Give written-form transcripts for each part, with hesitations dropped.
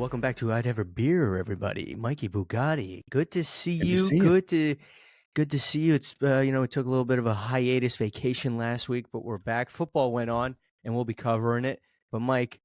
welcome back to I'd Have a Beer, everybody. Mikey Bugatti, good to see Good to you. see you. Good to see you. It's we took a little bit of a hiatus vacation last week, but we're back. Football went on, and we'll be covering it. But Mike,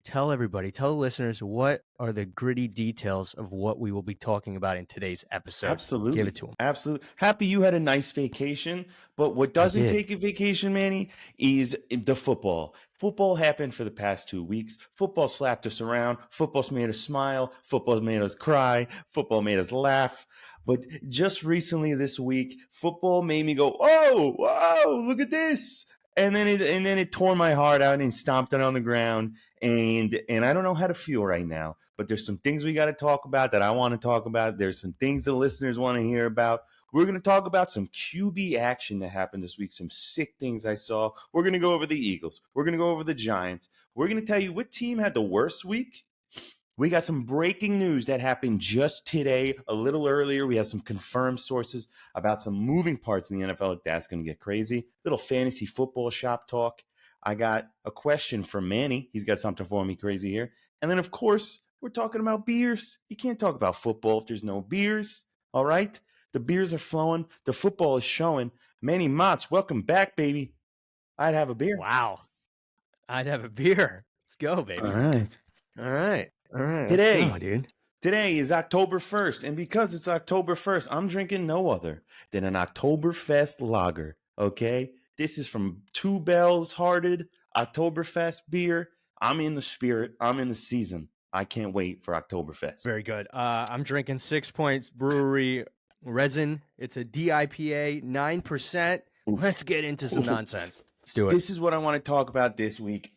tell everybody, tell the listeners, what are the gritty details of what we will be talking about in today's episode? Give Absolutely. it to them. Absolutely. Happy you had a nice vacation. But what I doesn't did. take a vacation, Manny, is the football. Football happened for the past 2 weeks. Football slapped us around. Football's made us smile. Football's made us cry. Football made us laugh. But just recently this week, football made me go, oh, whoa, look at this. And then it tore my heart out and stomped it on the ground. And I don't know how to feel right now. But there's some things we got to talk about that I want to talk about. There's some things the listeners want to hear about. We're going to talk about some QB action that happened this week, some sick things I saw. We're going to go over the Eagles. We're going to go over the Giants. We're going to tell you what team had the worst week. We got some breaking news that happened just today, a little earlier. We have some confirmed sources about some moving parts in the NFL. That's going to get crazy. Little fantasy football shop talk. I got a question from Manny. He's got something for me crazy here. And then, of course, we're talking about beers. You can't talk about football if there's no beers, all right? The beers are flowing. The football is showing. Manny Mozz, welcome back, baby. I'd have a beer. Wow, I'd have a beer. Let's go, baby. All right. All right. Today, Let's go, dude. Today is October 1st, and because it's October 1st, I'm drinking no other than an Oktoberfest lager, okay? This is from Two Bells Hearted Oktoberfest beer. I'm in the spirit. I'm in the season. I can't wait for Oktoberfest. Very good. I'm drinking 6 Points Brewery Resin. It's a DIPA, 9%. Oof. Let's get into some nonsense. Let's do it. This is what I want to talk about this week.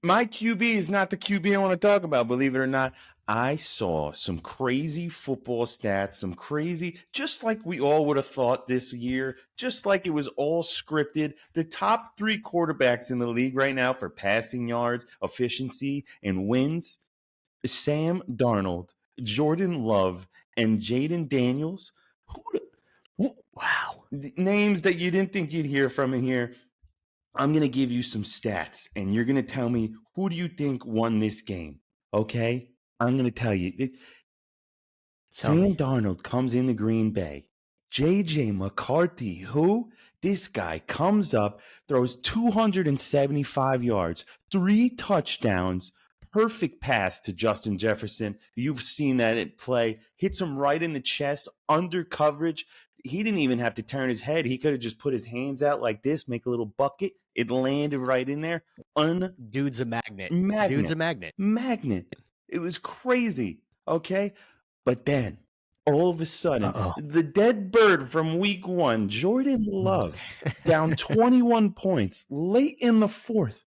My QB is not the QB I want to talk about, believe it or not. I saw some crazy football stats, some crazy, just like we all would have thought this year, just like it was all scripted. The top 3 quarterbacks in the league right now for passing yards, efficiency, and wins, Sam Darnold, Jordan Love, and Jayden Daniels. Wow. Names that you didn't think you'd hear from in here. I'm going to give you some stats, and you're going to tell me who do you think won this game, okay? I'm going to tell you. Sam Darnold comes into Green Bay. J.J. McCarthy, who? This guy comes up, throws 275 yards, 3 touchdowns, perfect pass to Justin Jefferson. You've seen that at play. Hits him right in the chest, under coverage. He didn't even have to turn his head. He could have just put his hands out like this, make a little bucket. It landed right in there. Dude's a magnet. Magnet. Dude's a magnet. Magnet. It was crazy, okay? But then, all of a sudden, the dead bird from week 1, Jordan Love, down 21 points late in the 4th,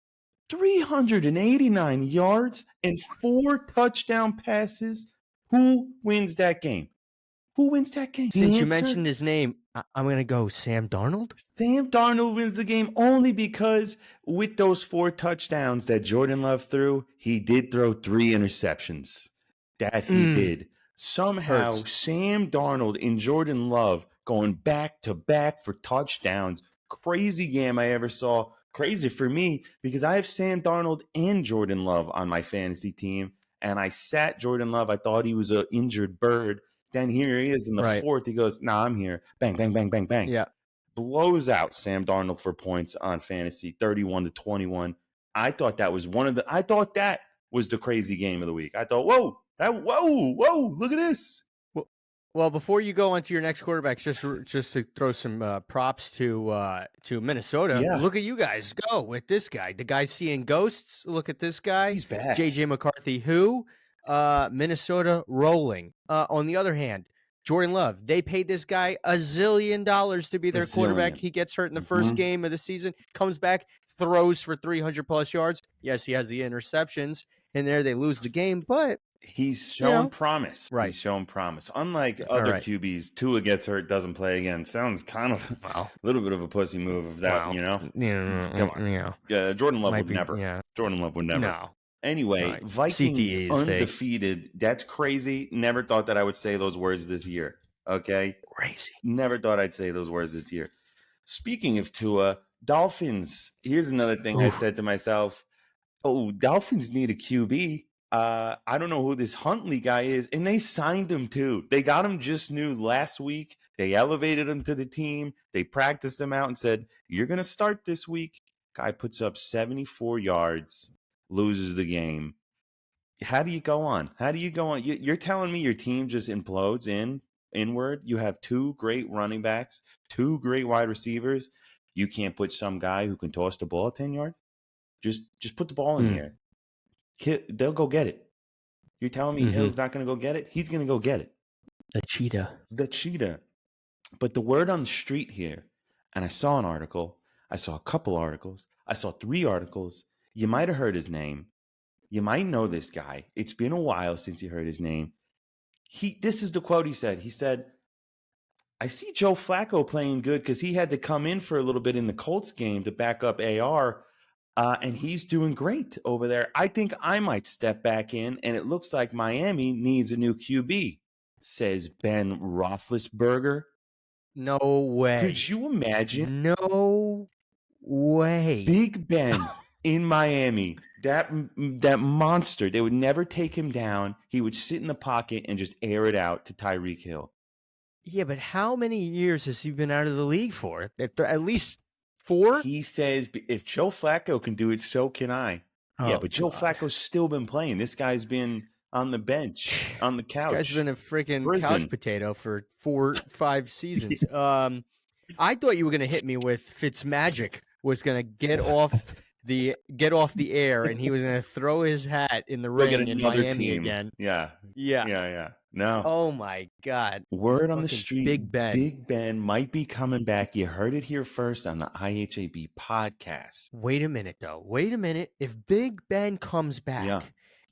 389 yards and 4 touchdown passes. Who wins that game? Who wins that game? Since you mentioned his name, I'm going to go Sam Darnold. Sam Darnold wins the game only because with those 4 touchdowns that Jordan Love threw, he did throw 3 interceptions. That he did. Somehow, Sam Darnold and Jordan Love going back to back for touchdowns. Crazy game I ever saw. Crazy for me because I have Sam Darnold and Jordan Love on my fantasy team, and I sat Jordan Love. I thought he was an injured bird. Then here he is in the 4th. He goes, nah, I'm here. Bang, bang, bang, bang, bang. Yeah. Blows out Sam Darnold for points on fantasy, 31-21. I thought that was that was the crazy game of the week. I thought, whoa, look at this. Well, before you go on to your next quarterback, just to throw some props to Minnesota. Yeah. Look at you guys go with this guy. The guy's seeing ghosts. Look at this guy. He's back. J.J. McCarthy, who? Minnesota rolling. On the other hand, Jordan Love, they paid this guy $1 zillion to be their quarterback. He gets hurt in the first game of the season, comes back, throws for 300-plus yards. Yes, he has the interceptions. In there, they lose the game, but he's shown promise. Right. He's shown promise. Unlike other QBs, Tua gets hurt, doesn't play again. Sounds kind of a little bit of a pussy move of that, you know? Come on. Jordan Love would never. Yeah. Jordan Love would never. No. Anyway, Vikings undefeated. Fake. That's crazy. Never thought that I would say those words this year. Okay? Crazy. Never thought I'd say those words this year. Speaking of Tua, Dolphins. Here's another thing I said to myself. Oh, Dolphins need a QB. I don't know who this Huntley guy is, and they signed him too. They got him just new last week. They elevated him to the team. They practiced him out and said, "You're going to start this week." Guy puts up 74 yards, loses the game. How do you go on? How do you go on? You're telling me your team just implodes inward? You have 2 great running backs, 2 great wide receivers. You can't put some guy who can toss the ball 10 yards? Just put the ball in the air. They'll go get it. You're telling me Hill's not going to go get it? He's going to go get it. The cheetah. But the word on the street here, and I saw an article, I saw a couple articles, I saw 3 articles. You might have heard his name. You might know this guy. It's been a while since you heard his name. This is the quote he said. He said, "I see Joe Flacco playing good because he had to come in for a little bit in the Colts game to back up AR. And he's doing great over there. I think I might step back in, and it looks like Miami needs a new QB," says Ben Roethlisberger. No way. Could you imagine? No way. Big Ben in Miami, that monster. They would never take him down. He would sit in the pocket and just air it out to Tyreek Hill. Yeah, but how many years has he been out of the league for? At least 4? He says, if Joe Flacco can do it, so can I. Oh, yeah, but Joe Flacco's still been playing. This guy's been on the bench, on the couch. This guy's been a freaking couch potato for 4-5 seasons. I thought you were going to hit me with Fitzmagic was going to get off the air, and he was going to throw his hat in the ring in Miami again. Yeah. No. Oh my God. Word on the street. Big Ben might be coming back. You heard it here first on the IHAB podcast. Wait a minute, though. If Big Ben comes back,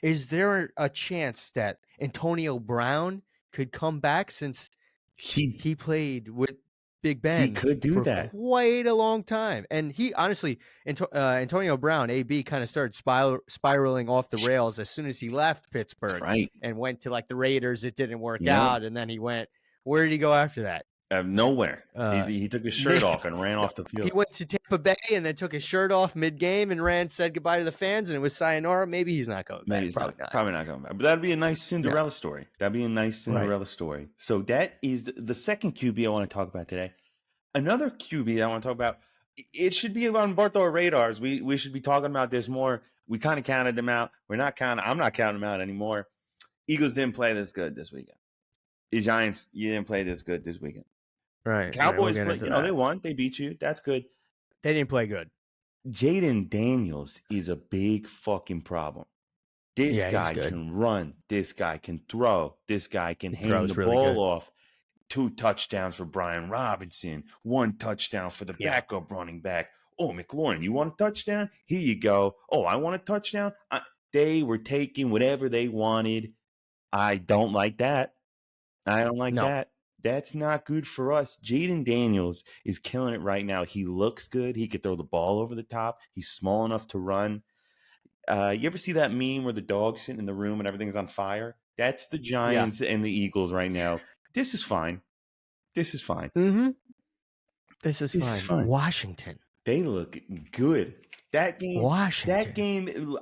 is there a chance that Antonio Brown could come back since he played with Big Ben? He could do that quite a long time. And he honestly, Antonio Brown, AB, kind of started spiraling off the rails as soon as he left Pittsburgh, right, and went to like the Raiders. It didn't work out, and then he went. Where did he go after that? Nowhere. He took his shirt off and ran off the field. He went to Tampa Bay and then took his shirt off mid-game and said goodbye to the fans, and it was sayonara. Maybe he's not coming back. Probably not coming back. But that'd be a nice Cinderella story. Story. So that is the second QB I want to talk about today. Another QB I want to talk about. It should be on both our radars. We should be talking about this more. We kind of counted them out. I'm not counting them out anymore. Eagles didn't play this good this weekend. The Giants, you didn't play this good this weekend. Right. Cowboys, they won. They beat you. That's good. They didn't play good. Jayden Daniels is a big fucking problem. This guy can run. This guy can throw. This guy can hand the ball off. 2 touchdowns for Brian Robinson. 1 touchdown for the backup running back. Oh, McLaurin, you want a touchdown? Here you go. Oh, I want a touchdown? They were taking whatever they wanted. I don't like that. That. That's not good for us. Jayden Daniels is killing it right now. He looks good. He could throw the ball over the top. He's small enough to run. You ever see that meme where the dog's sitting in the room and everything's on fire? That's the Giants and the Eagles right now. This is fine. Mm-hmm. This is fine. Washington. They look good. That game.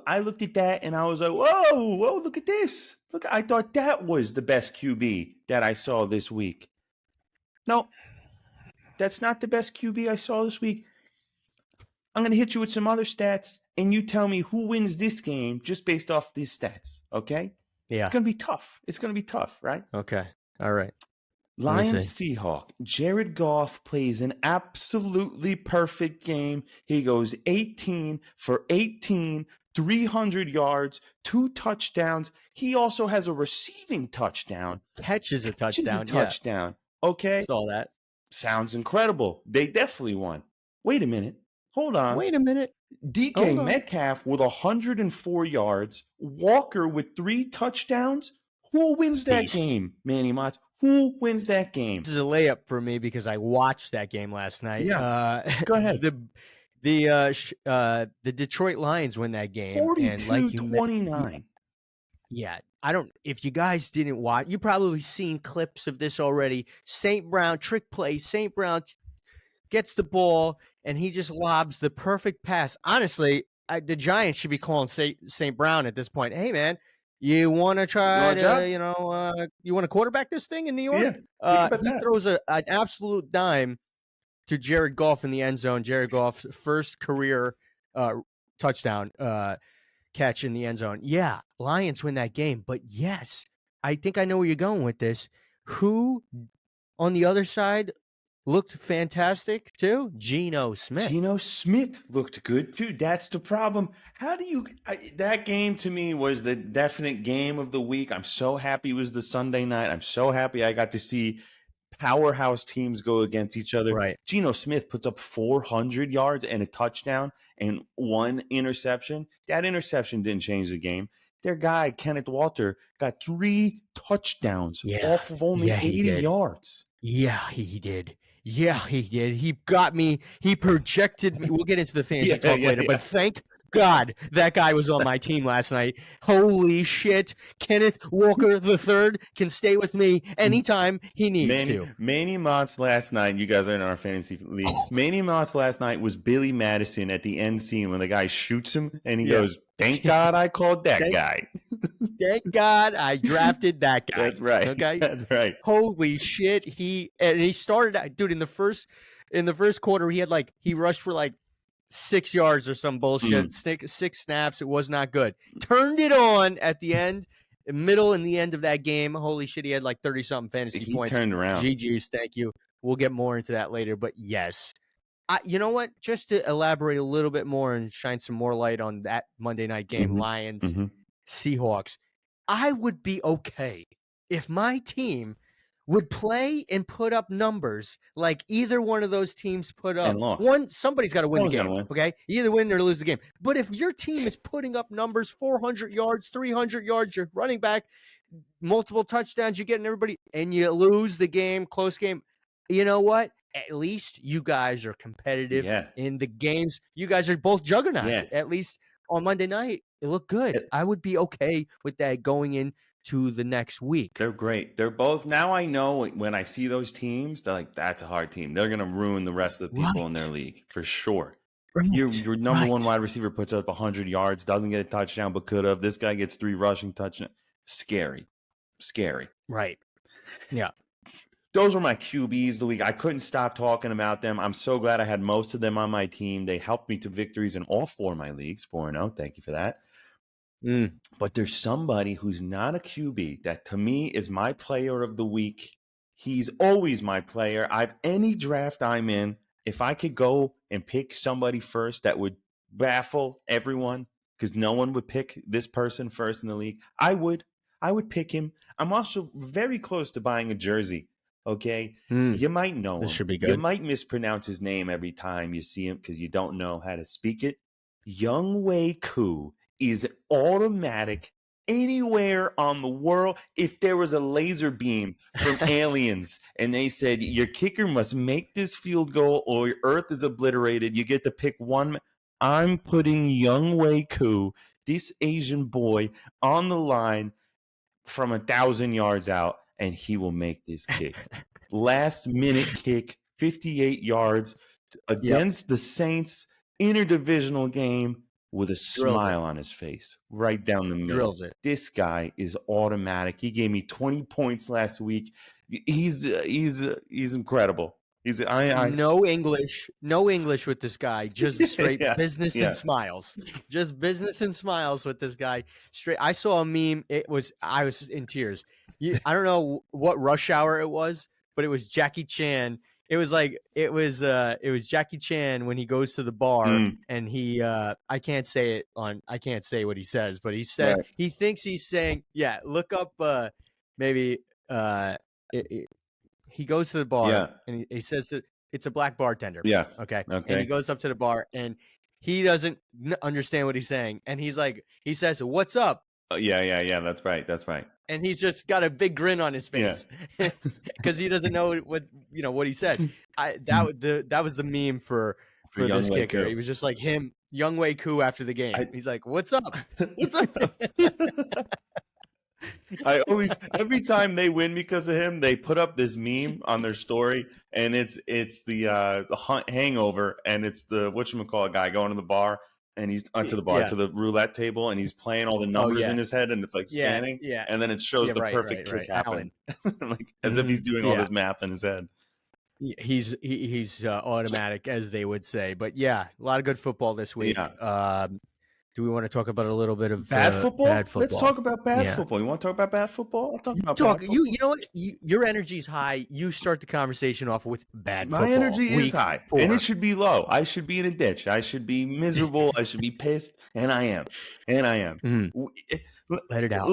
I looked at that and I was like, whoa, look at this. Look, I thought that was the best QB that I saw this week. No, that's not the best QB I saw this week. I'm going to hit you with some other stats, and you tell me who wins this game just based off these stats, okay? Yeah. It's going to be tough, right? Okay. All right. Lions Seahawks. Jared Goff plays an absolutely perfect game. He goes 18 for 18, 300 yards, 2 touchdowns. He also has a receiving touchdown. Catches a touchdown. Yeah. Okay. Saw that. Sounds incredible. They definitely won. Wait a minute. Hold on. Wait a minute. DK Metcalf with 104 yards. Walker with 3 touchdowns. Who wins that game, Manny Mozz? Who wins that game? This is a layup for me because I watched that game last night. Yeah. Go ahead. The Detroit Lions win that game. 42-29. Yeah. If you guys didn't watch, you probably seen clips of this already. St. Brown, trick play. St. Brown gets the ball, and he just lobs the perfect pass. Honestly, the Giants should be calling St. Brown at this point. Hey, man, You want to try want a job? to, you want to quarterback this thing in New York? Yeah, think about He that. throws an absolute dime to Jared Goff in the end zone. Jared Goff's first career touchdown catch in the end zone. Yeah, Lions win that game. But yes, I think I know where you're going with this. Who on the other side looked fantastic too? Geno Smith. Geno Smith looked good too. That's the problem. How do you? That game to me was the definite game of the week. I'm so happy it was the Sunday night. I'm so happy I got to see powerhouse teams go against each other. Right. Geno Smith puts up 400 yards and a touchdown and 1 interception. That interception didn't change the game. Their guy, Kenneth Walker, got 3 touchdowns off of only 80 yards. Yeah, he did. Yeah, he did. He got me. He projected me. We'll get into the fantasy talk later, but thank God that guy was on my team last night. Holy shit. Kenneth Walker III can stay with me anytime he needs to. Manny Mozz last night, you guys are in our fantasy league. Manny Mozz last night was Billy Madison at the end scene when the guy shoots him and he goes, thank God I called that guy. Thank God I drafted that guy. That's right. Okay. That's right. Holy shit. He started, dude, in the first quarter, he rushed for like 6 yards or some bullshit. 6 snaps. It was not good. Turned it on at the end, middle and the end of that game. Holy shit. He had like 30 something fantasy points. He turned around. GG's. Thank you. We'll get more into that later, but yes. You know what? Just to elaborate a little bit more and shine some more light on that Monday night game, Lions, Seahawks, I would be okay if my team would play and put up numbers like either one of those teams put up. Somebody's got to win the game, okay? Either win or lose the game. But if your team is putting up numbers, 400 yards, 300 yards, you're running back, multiple touchdowns, you're getting everybody, and you lose the game, close game, you know what? At least you guys are competitive in the games. You guys are both juggernauts. At least on Monday night, it looked good. I would be okay with that going into the next week. They're great. They're both. Now I know when I see those teams, they're like, that's a hard team. They're going to ruin the rest of the people in their league for sure. Right. Your number one wide receiver puts up 100 yards, doesn't get a touchdown, but could have. This guy gets 3 rushing touchdowns. Scary. Right. Yeah. Those were my QBs of the week. I couldn't stop talking about them. I'm so glad I had most of them on my team. They helped me to victories in all 4 of my leagues, 4-0. Thank you for that. But there's somebody who's not a QB that to me is my player of the week. He's always my player. Any draft I'm in, if I could go and pick somebody first that would baffle everyone because no one would pick this person first in the league, I would pick him. I'm also very close to buying a jersey. Okay, you might know him. This should be good. You might mispronounce his name every time you see him because you don't know how to speak it. Younghoe Koo is automatic anywhere on the world. If there was a laser beam from aliens and they said your kicker must make this field goal or your earth is obliterated, you get to pick one. I'm putting Younghoe Koo, this Asian boy, on the line from 1,000 yards out. And he will make this kick. Last minute kick, 58 yards against the Saints, interdivisional game with a smile on his face, right down the middle. Drills it. This guy is automatic. He gave me 20 points last week. He's incredible. No English with this guy. Just straight business and smiles. Just business and smiles with this guy. Straight. I saw a meme. I was in tears. I don't know what rush hour it was, but it was Jackie Chan. It was Jackie Chan when he goes to the bar and he I can't say what he says, but he said he thinks he's saying look up maybe he goes to the bar and he says that it's a black bartender. Yeah. Okay. And he goes up to the bar and he doesn't understand what he's saying. And he says, "What's up?" Yeah. That's right. And he's just got a big grin on his face because he doesn't know what he said. That was the meme for this kicker. He was just like him, Younghoe Koo after the game. He's like, "What's up?" I always, every time they win because of him, they put up this meme on their story, and it's the hangover, and it's the whatchamacallit guy going to the bar, and he's to the bar, Yeah. to the roulette table, and he's playing all the numbers in his head, and it's like scanning, Yeah. and then it shows the Right, perfect right, kick happen, like as if he's doing all Yeah. this math in his head. He's automatic, as they would say. But yeah, a lot of good football this week. Yeah. Do we want to talk about a little bit of Bad football? Bad football? Let's talk about bad Yeah. football. You want to talk about bad football? I'll talk about Talk. bad football. You know what? Your energy's high. You start the conversation off with bad football. My energy is Week high, 4. and it should be low. I should be in a ditch. I should be miserable. I should be pissed, and I am. Let it out.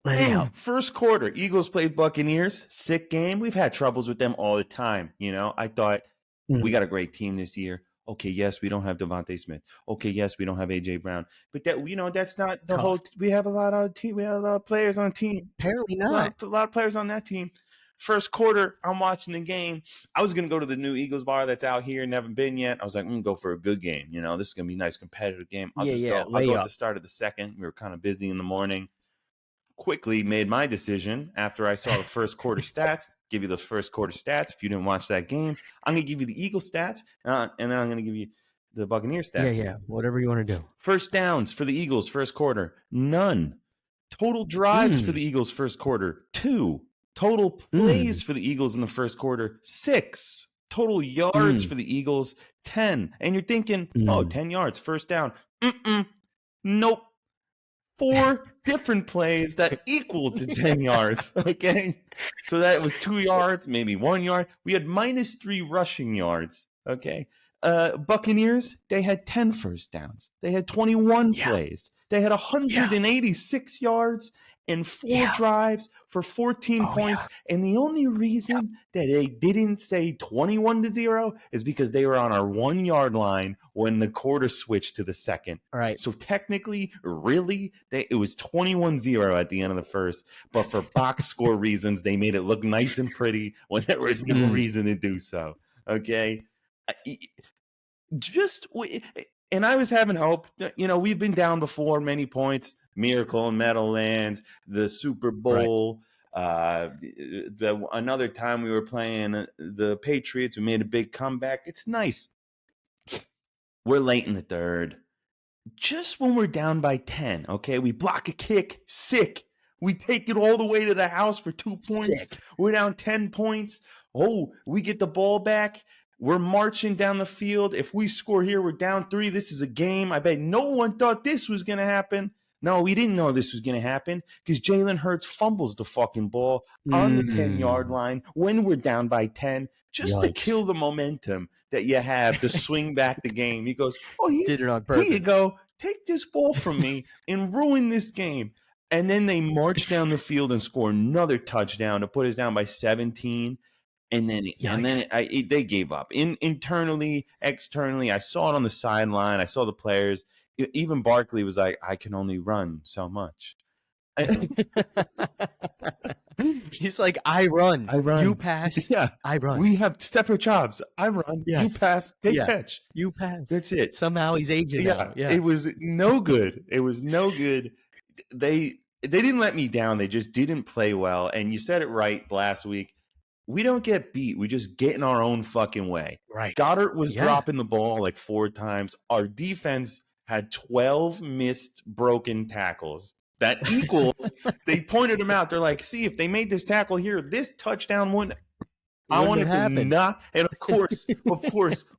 Let it out. First quarter, Eagles played Buccaneers. Sick game. We've had troubles with them all the time. You know, I thought we got a great team this year. Okay, yes, we don't have Devontae Smith. Okay, yes, we don't have AJ Brown. But that, you know, that's not the whole. We have a lot of team. We have a lot of players on the team. Apparently not. A lot of players on that team. First quarter, I'm watching the game. I was going to go to the new Eagles bar that's out here. Never been yet. I was like, I'm going to go for a good game. You know, this is going to be a nice competitive game. I'll go at the start of the second. We were kind of busy in the morning. Quickly made my decision after I saw the first quarter stats. Give you those first quarter stats. If you didn't watch that game, I'm going to give you the Eagles stats, and then I'm going to give you the Buccaneers stats. Yeah. Whatever you want to do. First downs for the Eagles first quarter, none. Total drives for the Eagles first quarter, 2. Total plays for the Eagles in the first quarter, 6. Total yards for the Eagles, 10. And you're thinking, 10 yards, first down. Nope. 4 different plays that equaled to 10 yards. Okay. So that was 2 yards, maybe 1 yard. We had -3 rushing yards. Okay. Buccaneers, they had 10 first downs. They had 21 plays. They had 186 yards and 4 drives for 14 points. And the only reason that they didn't say 21-0 is because they were on our 1 yard line when the quarter switched to the second. Right. So technically, really, it was 21-0 at the end of the first. But for box score reasons, they made it look nice and pretty when there was no reason to do so. Okay. And I was having hope. You know, we've been down before many points. Miracle in Meadowlands, the Super Bowl. Another time we were playing the Patriots, we made a big comeback. It's nice. We're late in the third. Just when we're down by 10, okay, we block a kick. Sick. We take it all the way to the house for 2 points. Sick. We're down 10 points. Oh, we get the ball back. We're marching down the field. If we score here, we're down 3. This is a game. I bet no one thought this was going to happen. No, we didn't know this was going to happen because Jalen Hurts fumbles the fucking ball on the 10-yard line when we're down by 10 just to kill the momentum that you have to swing back the game. He goes, he did it on purpose. Here you go. Take this ball from me and ruin this game. And then they march down the field and score another touchdown to put us down by 17. And then they gave up. Internally, externally, I saw it on the sideline. I saw the players. Even Barkley was like, I can only run so much. He's like, I run. You pass. Yeah. I run. We have separate jobs. I run. Yes. You pass. They catch. You pass. That's it. Somehow he's aging now. Yeah. It was no good. It was no good. They didn't let me down. They just didn't play well. And you said it right last week. We don't get beat. We just get in our own fucking way. Right. Goddard was dropping the ball like 4 times. Our defense had 12 missed broken tackles. That equals, they pointed them out. They're like, see, if they made this tackle here, this touchdown wouldn't. I wanted to not. And of course,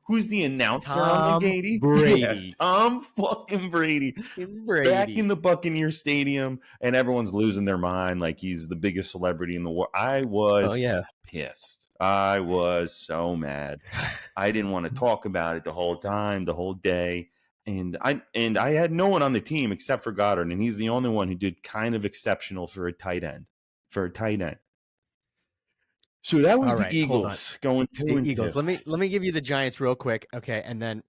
who's the announcer on the game? Brady. Yeah, Tom fucking Brady. Back in the Buccaneer Stadium, and everyone's losing their mind like he's the biggest celebrity in the world. I was pissed. I was so mad. I didn't want to talk about it the whole time, the whole day. And I had no one on the team except for Goddard, and he's the only one who did kind of exceptional for a tight end. So that was the Eagles going 2-2. Let me give you the Giants real quick, okay? And then,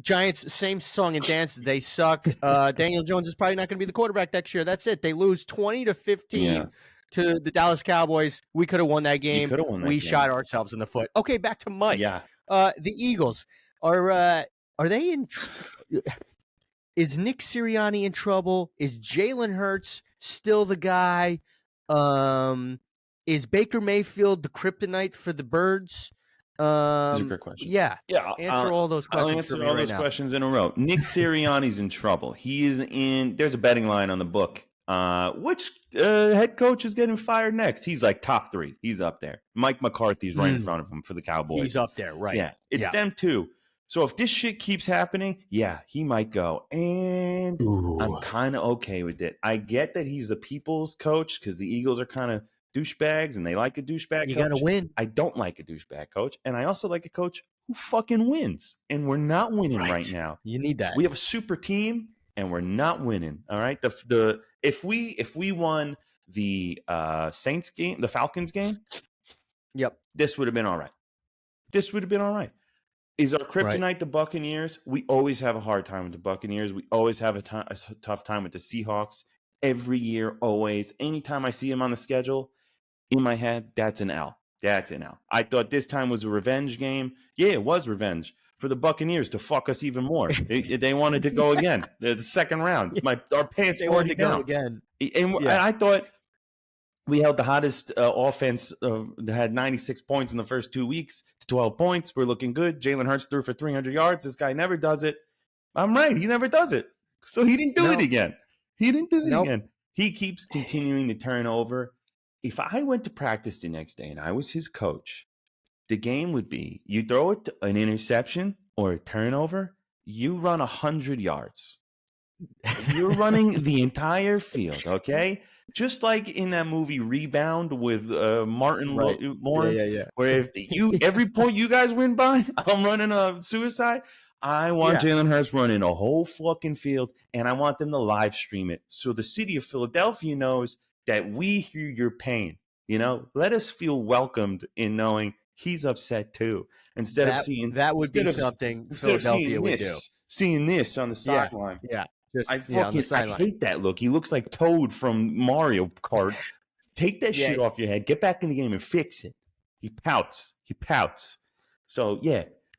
Giants, same song and dance. They suck. Daniel Jones is probably not going to be the quarterback next year. That's it. They lose 20-15 to the Dallas Cowboys. We could have won that game. We shot ourselves in the foot. Okay, back to Mike. Yeah. The Eagles are they in? Is Nick Sirianni in trouble? Is Jalen Hurts still the guy? Is Baker Mayfield the kryptonite for the Birds? These are great questions. Yeah. Yeah. Answer all those questions. I'll answer for me all right those now. questions in a row. Nick Sirianni's in trouble. There's a betting line on the book. Which head coach is getting fired next? He's like top 3. He's up there. Mike McCarthy's right in front of him for the Cowboys. He's up there, right? Yeah. It's them too. So if this shit keeps happening, yeah, he might go. And I'm kind of okay with it. I get that he's a people's coach because the Eagles are kind of douchebags and they like a douchebag coach. You got to win. I don't like a douchebag coach. And I also like a coach who fucking wins. And we're not winning right now. You need that. We have a super team and we're not winning. All right. If we won the Saints game, the Falcons game, this would have been all right. Is our kryptonite the Buccaneers? We always have a hard time with the Buccaneers. We always have a tough time with the Seahawks. Every year, always. Anytime I see them on the schedule, in my head, that's an L. I thought this time was a revenge game. Yeah, it was revenge for the Buccaneers to fuck us even more. They wanted to go again. There's a second round. Our pants wanted to go again. And I thought we held the hottest offense that had 96 points in the first 2 weeks to 12 points. We're looking good. Jalen Hurts threw for 300 yards. This guy never does it. I'm right. He never does it. So he didn't do it again. Again. He keeps continuing to turn over. If I went to practice the next day and I was his coach, the game would be you throw it an interception or a turnover, you run 100 yards. You're running the entire field, okay? Just like in that movie Rebound with Martin Lawrence, where if every point you guys win by, I'm running a suicide. I want Jalen Hurts running a whole fucking field, and I want them to live stream it so the city of Philadelphia knows that we hear your pain. Let us feel welcomed in knowing he's upset too. Instead of seeing that would be something Philadelphia would do. Seeing this on the sideline, I hate that look. He looks like Toad from Mario Kart. Take that shit off your head. Get back in the game and fix it. He pouts. So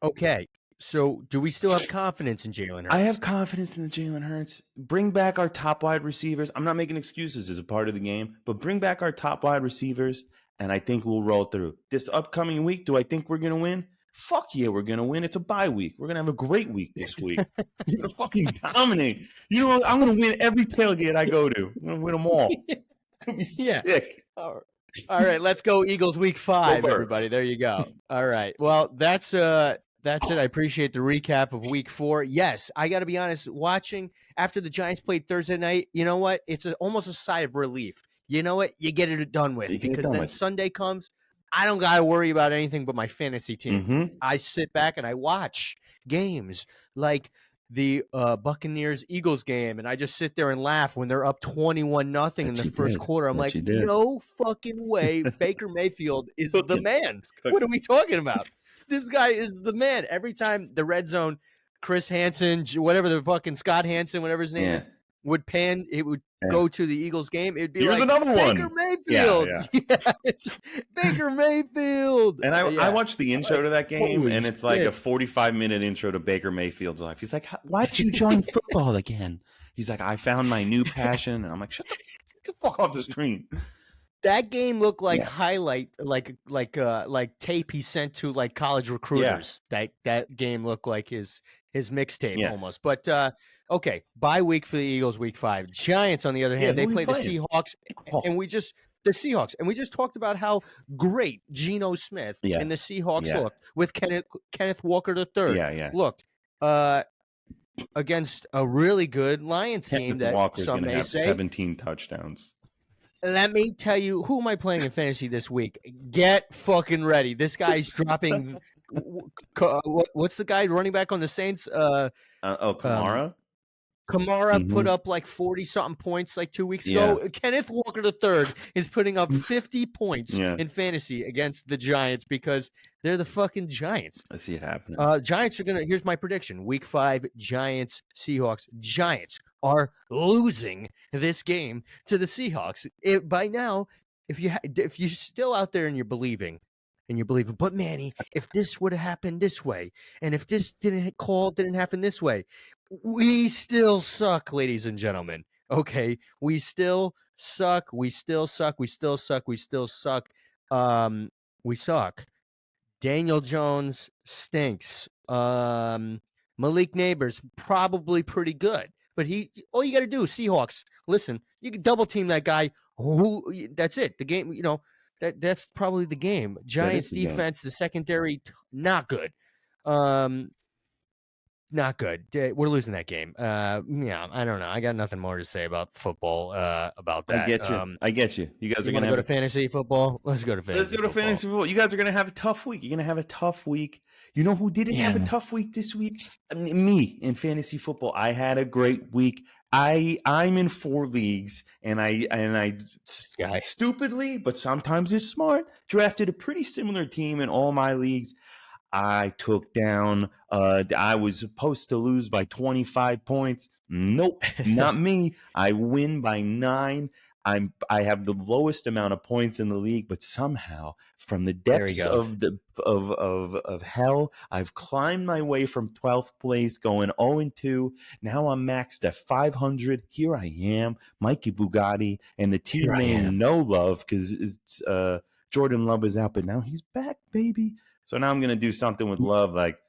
okay. So, do we still have confidence in Jalen Hurts? I have confidence in the Jalen Hurts. Bring back our top wide receivers. I'm not making excuses as a part of the game, but bring back our top wide receivers, and I think we'll roll through. This upcoming week, do I think we're going to win? Fuck yeah, we're going to win. It's a bye week. We're going to have a great week this week. We're going to fucking dominate. You know what? I'm going to win every tailgate I go to. I'm going to win them all. It's going to be sick. All right, let's go Eagles week 5, everybody. There you go. All right. Well, that's it. I appreciate the recap of week 4. Yes, I got to be honest, watching after the Giants played Thursday night, you know what? It's almost a sigh of relief. You know what? You get it done with because then Sunday comes. I don't got to worry about anything but my fantasy team. Mm-hmm. I sit back and I watch games like the Buccaneers-Eagles game, and I just sit there and laugh when they're up 21-0 in the first quarter. I'm like, no fucking way Baker Mayfield is the man. What are we talking about? This guy is the man. Every time the red zone, Chris Hansen, whatever the fucking Scott Hansen, whatever his name is, would pan, it would go to the Eagles game. It'd be Here's like another Baker one. Mayfield. It's Baker Mayfield. And I watched the intro to that game, and it's like a 45-minute intro to Baker Mayfield's life. He's like, why'd you join football again? He's like, I found my new passion. And I'm like, shut the fuck off the screen. That game looked like highlight, like tape he sent to like college recruiters. That game looked like his mixtape almost. But okay, bye week for the Eagles, week 5. Giants, on the other hand, they play the Seahawks, and we just talked about how great Geno Smith and the Seahawks looked with Kenneth Walker III. Looked against a really good Lions team that Walker's some may have say 17 touchdowns. Let me tell you, who am I playing in fantasy this week? Get fucking ready. This guy's dropping. What's the guy running back on the Saints? Kamara? Kamara put up like 40-something points like 2 weeks ago. Kenneth Walker III is putting up 50 points in fantasy against the Giants because they're the fucking Giants. I see it happening. Giants are going to – here's my prediction. Week 5, Giants, Seahawks. Giants are losing this game to the Seahawks. By now, if you're still out there and you're believing, but Manny, if this would have happened this way, and if this didn't happen this way, we still suck, ladies and gentlemen. Okay, we still suck. We suck. Daniel Jones stinks. Malik Neighbors probably pretty good, but all you got to do is Seahawks. Listen, you can double team that guy. That's it. The game, that's probably the game. Giants defense, the secondary, not good. Not good. We're losing that game. I don't know. I got nothing more to say about football. About that. I get you. You guys are going to go to fantasy football. Let's go to fantasy. Football. You guys are going to have a tough week. You're going to have a tough week. You know who didn't have a tough week this week? Me in fantasy football. I had a great week. I'm in 4 leagues, and I stupidly, but sometimes it's smart, drafted a pretty similar team in all my leagues. I took down. I was supposed to lose by 25 points. Nope, not me. I win by 9. I have the lowest amount of points in the league, but somehow from the depths of hell, I've climbed my way from 12th place, going 0-2. Now I'm maxed at 500. Here I am, Mikey Bugatti, and the team name No Love because it's Jordan Love is out, but now he's back, baby. So now I'm going to do something with Love like...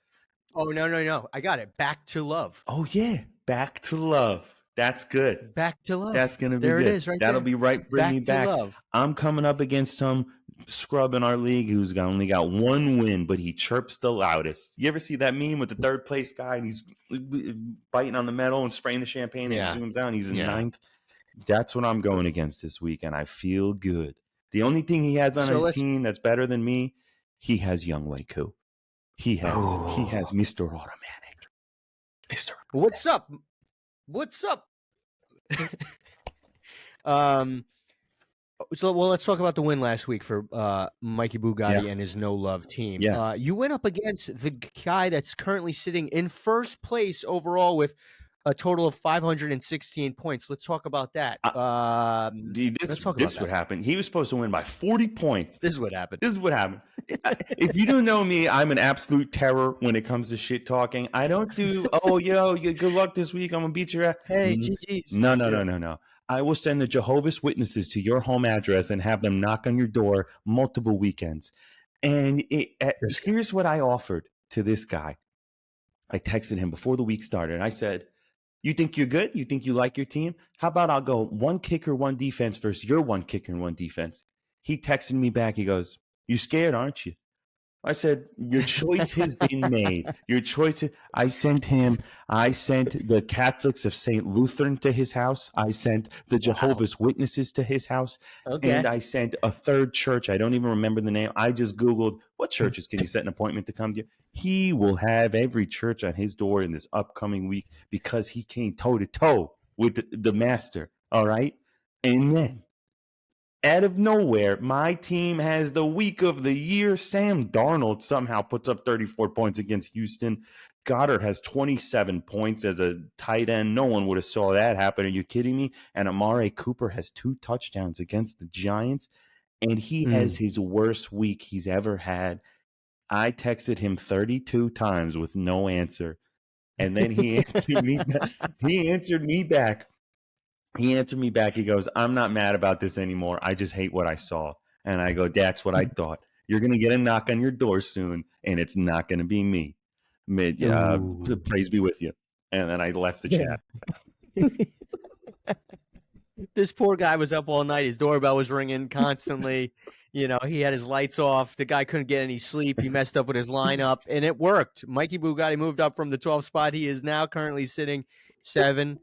Oh, no. I got it. Back to Love. Oh, yeah. Back to Love. That's good. Back to Love. That's going to be there good. It is right That'll there. Be right. Bring back me back. To Love. I'm coming up against some scrub in our league who's only got 1 win, but he chirps the loudest. You ever see that meme with the 3rd place guy and he's biting on the metal and spraying the champagne and zooms out and he's in 9th? That's what I'm going against this week, and I feel good. The only thing he has on his team that's better than me, he has Young Wei Koo. He has Mr. Automatic. Mr. What's up? So let's talk about the win last week for Mikey Bugatti and his No Love team. Yeah. You went up against the guy that's currently sitting in first place overall with a total of 516 points. Let's talk about that. This would happen. He was supposed to win by 40 points. This is what happened. If you don't know me, I'm an absolute terror when it comes to shit talking. I don't do, good luck this week. I'm going to beat your ass. Hey, GG's. No. I will send the Jehovah's Witnesses to your home address and have them knock on your door multiple weekends. And here's what I offered to this guy. I texted him before the week started, and I said, you think you're good? You think you like your team? How about I'll go 1 kicker, 1 defense versus your 1 kicker and 1 defense? He texted me back. He goes, you scared, aren't you? I said, your choice has been made. Your choice. I sent the Catholics of St. Lutheran to his house. I sent the Jehovah's Witnesses to his house. Okay. And I sent a 3rd church. I don't even remember the name. I just Googled what churches can you set an appointment to come to. He will have every church on his door in this upcoming week because he came toe to toe with the master. All right. And then, out of nowhere, my team has the week of the year. Sam Darnold somehow puts up 34 points against Houston. Goddard has 27 points as a tight end. No one would have saw that happen. Are you kidding me? And Amari Cooper has 2 touchdowns against the Giants, and he has his worst week he's ever had. I texted him 32 times with no answer, and then he answered me. He answered me back. He goes, I'm not mad about this anymore. I just hate what I saw. And I go, that's what I thought. You're going to get a knock on your door soon, and it's not going to be me. Praise be with you. And then I left the chat. This poor guy was up all night. His doorbell was ringing constantly. He had his lights off. The guy couldn't get any sleep. He messed up with his lineup, and it worked. Mikey Bugatti moved up from the 12th spot. He is now currently sitting 7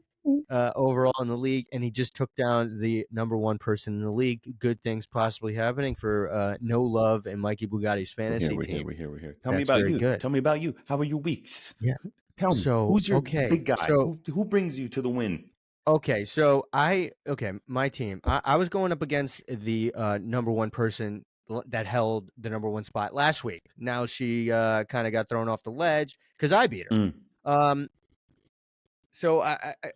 overall in the league, and he just took down the number 1 person in the league. Good things possibly happening for No Love and Mikey Bugatti's fantasy team. We're here. Tell me about you. Good. Tell me about you. How are your weeks? Yeah. Tell me. Who's your big guy? Who brings you to the win? Okay, my team. I was going up against the number 1 person that held the number 1 spot last week. Now she kind of got thrown off the ledge because I beat her. So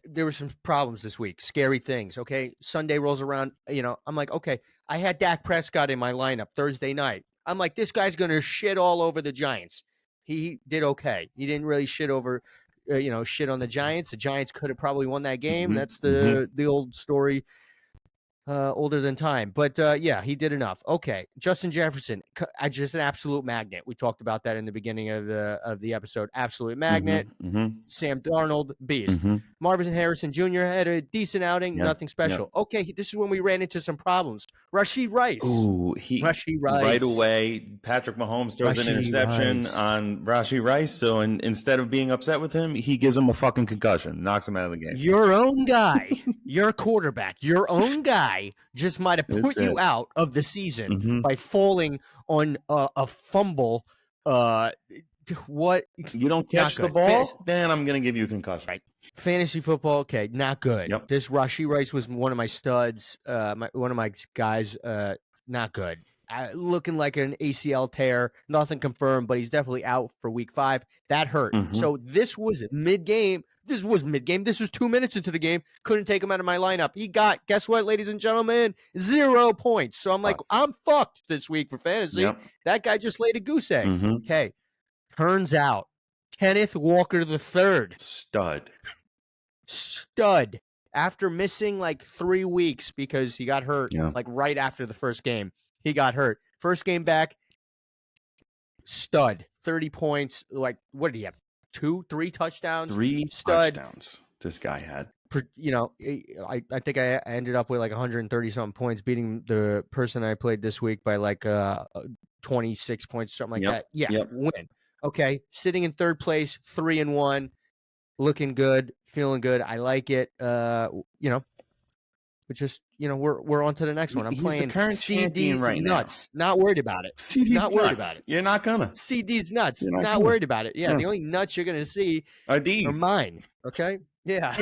there were some problems this week, scary things. Okay, Sunday rolls around. I'm like, okay, I had Dak Prescott in my lineup Thursday night. I'm like, this guy's gonna shit all over the Giants. He did okay. He didn't really shit over. Shit on the Giants. The Giants could have probably won that game. That's the old story. older than time. But yeah, he did enough. Okay, Justin Jefferson, just an absolute magnet. We talked about that in the beginning of the episode. Absolute magnet. Sam Darnold, beast. Marvin Harrison Jr. had a decent outing, nothing special. Okay, this is when we ran into some problems. Rashee Rice. Ooh, Rashee Rice. Right away, Patrick Mahomes throws an interception on Rashee Rice. So instead of being upset with him, he gives him a fucking concussion, knocks him out of the game. Your own guy, your quarterback, your own guy just might have put you out of the season by falling on a fumble. What? You don't catch the ball, then I'm going to give you a concussion. Right. Fantasy football, okay, not good. Yep. This Rashee Rice was one of my studs, one of my guys, not good. Looking like an ACL tear, nothing confirmed, but he's definitely out for week 5. That hurt. So this was mid-game. This was 2 minutes into the game. Couldn't take him out of my lineup. He got, guess what, ladies and gentlemen? 0 points. So I'm like, I'm fucked this week for fantasy. That guy just laid a goose egg. Okay. Turns out, Kenneth Walker III. Stud. After missing like 3 weeks because he got hurt, like right after the first game. He got hurt. First game back, stud. 30 points. Like, what did he have? 3 touchdowns? 3 stud. touchdowns this guy had. You know, I think I ended up with like 130-something points, beating the person I played this week by like 26 points, something like that. Yeah, win. Okay, sitting in third place, 3-1, looking good, feeling good. I like it. You know, but just we're on to the next one. I'm playing the current champion right nuts. Now. Not worried about it. CD's not worried nuts. about it. You're not gonna. CD's nuts. Not worried about it. Yeah, the only nuts you're gonna see are these. Are mine. Okay. Yeah.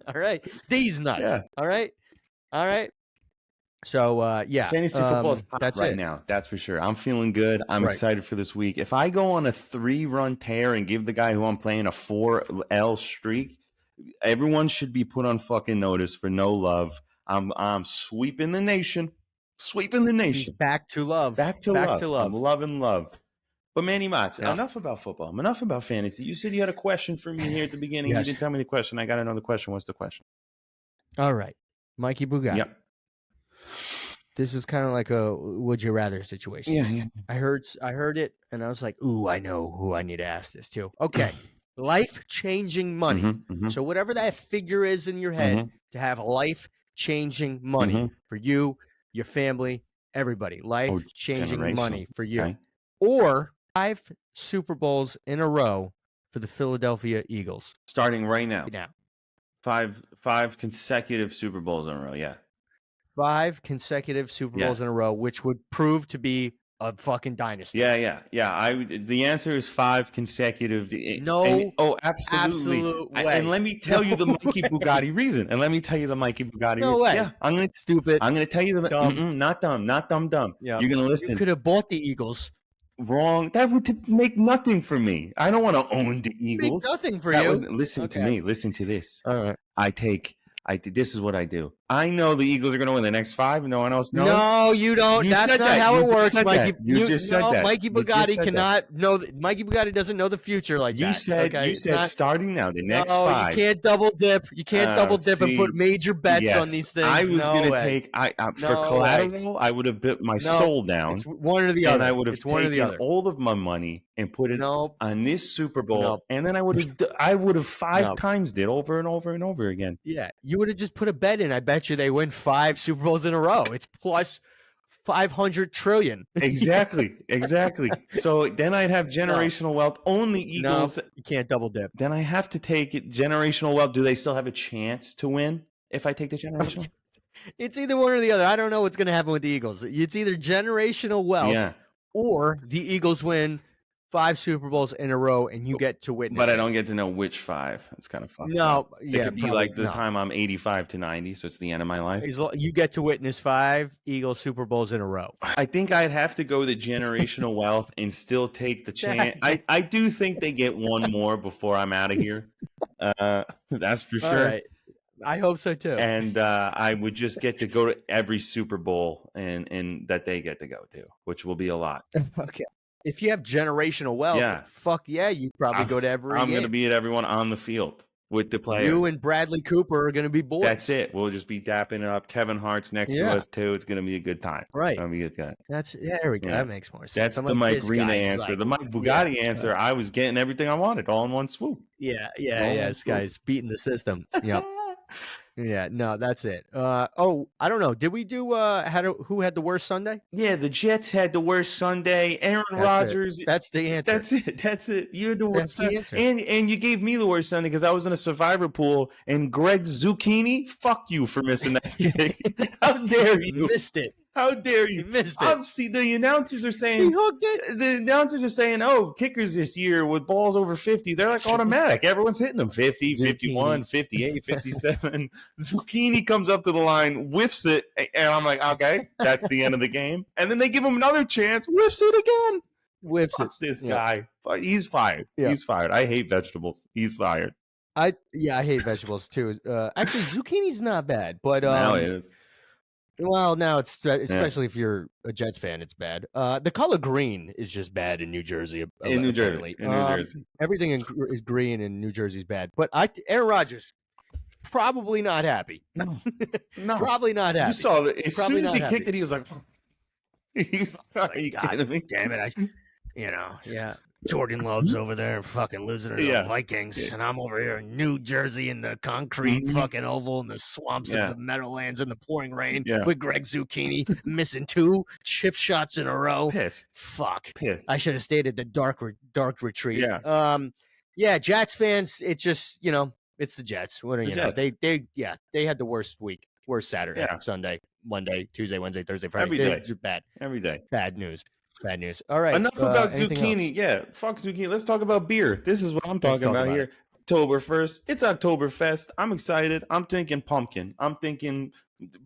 All right. These nuts. Yeah. All right. So, yeah. Fantasy football is that's right now. That's for sure. I'm feeling good. I'm excited for this week. If I go on a 3-run tear and give the guy who I'm playing a 4L streak, everyone should be put on fucking notice for no love. I'm sweeping the nation. He's back to love. Back to love. I'm loving love. But Manny Mozz, enough about football. Enough about fantasy. You said you had a question for me here at the beginning. Yes. You didn't tell me the question. I got to know the question. What's the question? All right. Mikey Bugatti. Yep. This is kind of like a would you rather situation. Yeah. I heard it, and I was like, ooh, I know who I need to ask this to. Okay. Life-changing money. So whatever that figure is in your head, to have life-changing money for you, your family, everybody. Life-changing money for you. Okay. Or 5 Super Bowls in a row for the Philadelphia Eagles. Starting right now. 5 consecutive Super Bowls in a row, yeah. 5 consecutive Super Bowls in a row, which would prove to be a fucking dynasty. Yeah. The answer is 5 consecutive. No. Absolutely. Absolute way. And let me tell you the Mikey Bugatti reason. No way. Yeah, I'm going to stupid. I'm going to tell you the not dumb. Yeah. You're going to listen. You could have bought the Eagles. Wrong. That would make nothing for me. I don't want to own the Eagles. Make nothing for you. Listen to me. Listen to this. All right. This is what I do. I know the Eagles are going to win the next 5. No one else knows. No, you don't. That's not how it works, Mikey. You just said that. Mikey Bugatti cannot know. Mikey Bugatti doesn't know the future like that. You said starting now, the next 5. You can't double dip. You can't double dip and put major bets on these things. I was going to take for collateral. I would have put my soul down. It's one or the other. And I would have taken all of my money and put it on this Super Bowl, and then I would have 5 times did over and over and over again. Yeah, you would have just put a bet in. I bet you they win 5 Super Bowls in a row. It's plus 500 trillion. Exactly. So then I'd have generational wealth. Own the Eagles. No, you can't double dip. Then I have to take it. Generational wealth. Do they still have a chance to win if I take the generational? It's either one or the other. I don't know what's going to happen with the Eagles. It's either generational wealth or the Eagles win 5 Super Bowls in a row, and you get to witness. But I don't get to know which 5. That's kind of fun. No, it could be like the time I'm 85 to 90, so it's the end of my life. You get to witness 5 Eagles Super Bowls in a row. I think I'd have to go the generational wealth and still take the chance. I do think they get one more before I'm out of here. That's for sure. All right. I hope so too. And I would just get to go to every Super Bowl and that they get to go to, which will be a lot. Okay. If you have generational wealth, fuck yeah, you probably go to every game. I'm going to be at everyone on the field with the players. You and Bradley Cooper are going to be boys. That's it. We'll just be dapping it up. Kevin Hart's next to us too. It's going to be a good time. Right. It'll be a good time. There we go. Yeah. That makes more sense. That's I'm the like, Mike Rena answer. Like, the Mike Bugatti answer. I was getting everything I wanted all in one swoop. Yeah. This guy's beating the system. Yep. Yeah, no, that's it. I don't know. Did we do who had the worst Sunday? Yeah, the Jets had the worst Sunday. Aaron Rodgers. That's the answer. That's it. You had the worst Sunday. Answer. And you gave me the worst Sunday because I was in a survivor pool and Greg Zucchini, fuck you for missing that kick. How dare you? You missed it. How dare you? You missed it. See, the announcers are saying he hooked it. The announcers are saying, oh, kickers this year with balls over 50, they're like automatic. Everyone's hitting them 50, 51, 58, 57. Zucchini comes up to the line, whiffs it, and I'm like, okay, that's the end of the game. And then they give him another chance, whiffs it again. Fuck this guy. He's fired. Yeah. He's fired. I hate vegetables. He's fired. I hate vegetables too. Actually, zucchini's not bad, but now it is. Well, now it's especially if you're a Jets fan, it's bad. The color green is just bad in New Jersey. In New Jersey, everything is green in New Jersey is bad. But Aaron Rodgers. Probably not happy. No, probably not happy. You saw that as soon as he kicked it, he was like, "Are you kidding me? Damn it! Jordan Love's over there fucking losing to the Vikings, and I'm over here in New Jersey in the concrete fucking oval in the swamps of the Meadowlands in the pouring rain with Greg Zucchini missing 2 chip shots in a row. Pissed. Fuck. Pissed. I should have stayed at the dark retreat. Yeah. Jets fans, it's just it's the Jets. What are you know? They had the worst week, worst Saturday, Sunday, Monday, Tuesday, Wednesday, Thursday, Friday. Every day. Bad. Every day. Bad news. All right. Enough about zucchini. Else? Yeah, fuck zucchini. Let's talk about beer. This is what I'm talking about here. October 1st. It's Oktoberfest. I'm excited. I'm thinking pumpkin. I'm thinking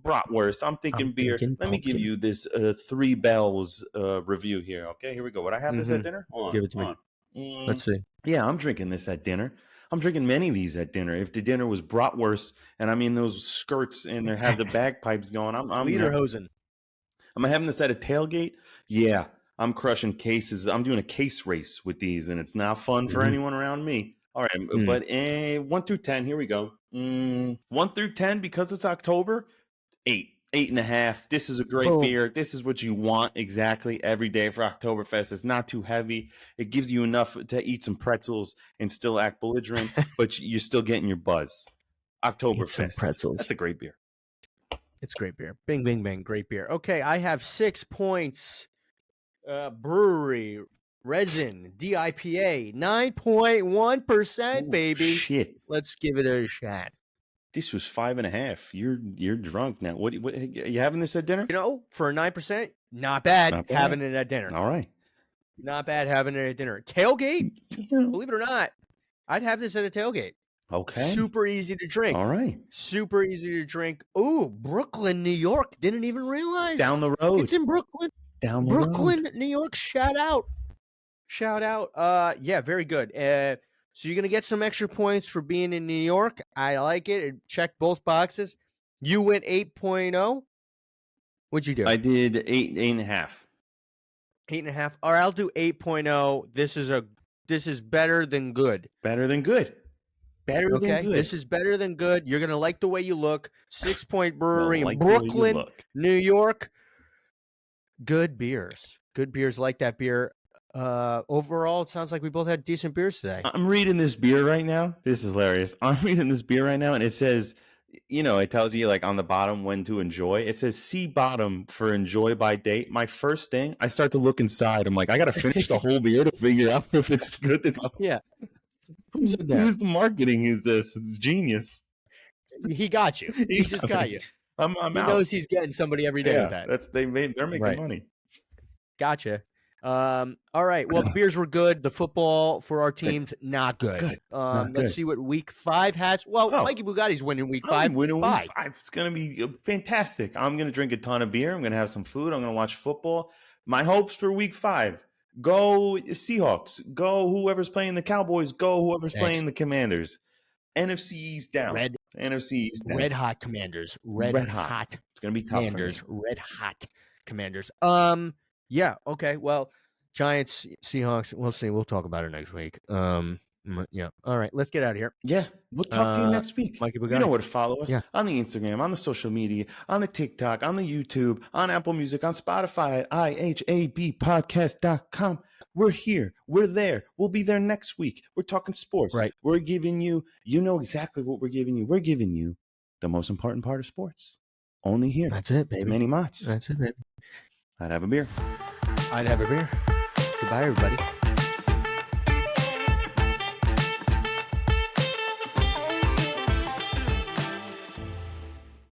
bratwurst. I'm thinking beer. Let me give you this 3 Bells review here. Okay, here we go. Would I have this at dinner? Give it to me. Let's see. Yeah, I'm drinking this at dinner. I'm drinking many of these at dinner. If the dinner was bratwurst and I'm in those skirts and they have the bagpipes going, I'm lederhosen. Am I having this at a tailgate? Yeah, I'm crushing cases. I'm doing a case race with these, and it's not fun for anyone around me. All right, but 1 through 10, here we go. 1 through 10, because it's October, 8. 8.5. This is a great beer. This is what you want exactly every day for Oktoberfest. It's not too heavy. It gives you enough to eat some pretzels and still act belligerent, but you're still getting your buzz. Oktoberfest. Pretzels. That's a great beer. It's great beer. Bing, bing, bing. Great beer. Okay, I have 6 points. Brewery, resin, DIPA, 9.1%, baby. Shit. Let's give it a shot. This was 5.5. You're drunk now. What are you having this at dinner? For a 9%, not bad having it at dinner. All right. Not bad having it at dinner. Tailgate, believe it or not, I'd have this at a tailgate. Okay. Super easy to drink. All right. Super easy to drink. Ooh, Brooklyn, New York. Didn't even realize. Down the road. It's in Brooklyn. Down the road. Brooklyn, New York. Shout out. Yeah, very good. So you're going to get some extra points for being in New York. I like it. Check both boxes. You went 8.0. What'd you do? I did 8.5. 8.5. All right, I'll do 8.0. This is better than good. Better than good. Better than good. This is better than good. You're going to like the way you look. 6 Point Brewery in Brooklyn, New York. Good beers. Good beers. Like that beer. Overall, it sounds like we both had decent beers today. I'm reading this beer right now. This is hilarious. I'm reading this beer right now, and it says, it tells you like on the bottom when to enjoy. It says see bottom for enjoy by date. My first thing, I start to look inside. I'm like, I got to finish the whole beer to figure out if it's good to go. Yeah. Who's the marketing? Who's this genius? He got you. He just got you. I'm he out. knows he's getting somebody every day with that. They're making money. Gotcha. All right. Well, the beers were good. The football for our teams, not good. Let's see what week 5 has. Well, Mikey Bugatti's winning week 5. Winning week 5. It's going to be fantastic. I'm going to drink a ton of beer. I'm going to have some food. I'm going to watch football. My hopes for week 5. Go Seahawks. Go whoever's playing the Cowboys. Go whoever's playing the Commanders. NFC East down. NFC East down. Red hot Commanders. Red hot. It's going to be tough. Commanders. Red hot Commanders. Yeah. Okay. Well, Giants, Seahawks. We'll see. We'll talk about it next week. Yeah. All right. Let's get out of here. Yeah. We'll talk to you next week. Mikey Bugatti. You know where to follow us. Yeah. On the Instagram, on the social media, on the TikTok, on the YouTube, on Apple Music, on Spotify, at IHABpodcast.com. We're here. We're there. We'll be there next week. We're talking sports. Right. We're giving you, you know exactly what we're giving you. We're giving you the most important part of sports. Only here. That's it, baby. Manny Mozz. That's it, baby. I'd have a beer. I'd have a beer. Goodbye, everybody.